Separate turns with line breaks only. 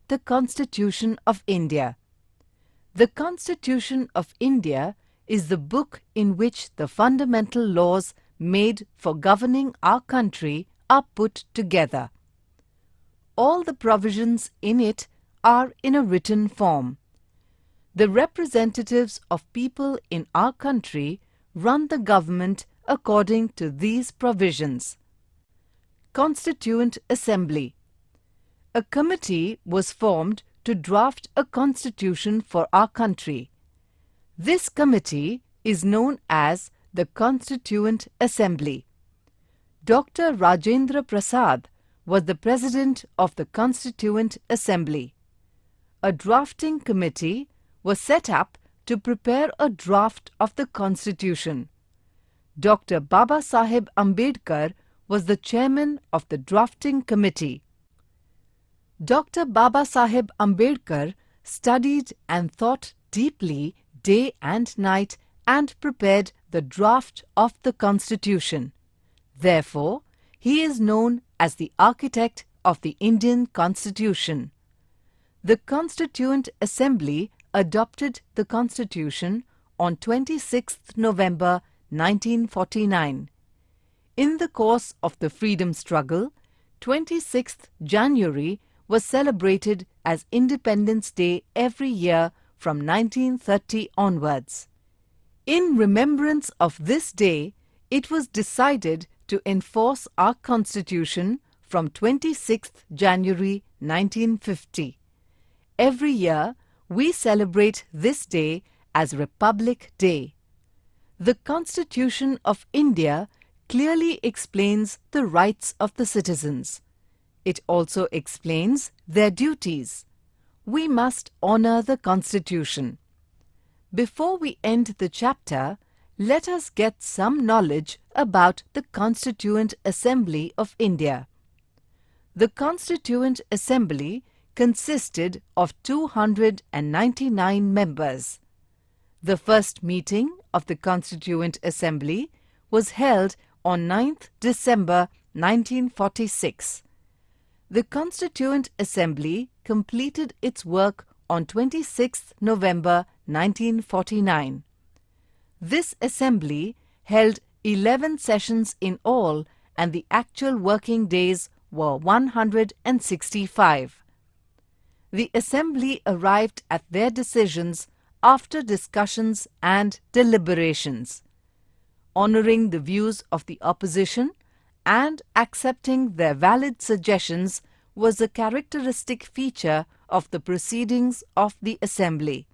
the Constitution of India. The Constitution of India is the book in which the fundamental laws made for governing our country are put together. All the provisions in it are in a written form. The representatives of people in our country run the government according to these provisions. Constituent Assembly. A committee was formed to draft a constitution for our country. This committee is known as the Constituent Assembly. Dr. Rajendra Prasad was the president of the Constituent Assembly. A drafting committee was set up to prepare a draft of the Constitution. Dr. Baba Saheb Ambedkar was the chairman of the drafting committee. Dr. Baba Saheb Ambedkar studied and thought deeply day and night and prepared the draft of the Constitution. Therefore, he is known as the architect of the Indian Constitution. The Constituent Assembly adopted the Constitution on 26th November 1949. In the course of the freedom struggle, 26th January was celebrated as Independence Day every year from 1930 onwards. In remembrance of this day, it was decided to enforce our Constitution from 26th January 1950. Every year, we celebrate this day as Republic Day. The Constitution of India clearly explains the rights of the citizens. It also explains their duties. We must honor the Constitution. Before we end the chapter, let us get some knowledge about the Constituent Assembly of India. The Constituent Assembly consisted of 299 members. The first meeting of the Constituent Assembly was held on 9th December 1946. The Constituent Assembly completed its work on 26th November 1949. This assembly held 11 sessions in all, and the actual working days were 165. The assembly arrived at their decisions after discussions and deliberations. Honoring the views of the opposition and accepting their valid suggestions was a characteristic feature of the proceedings of the assembly.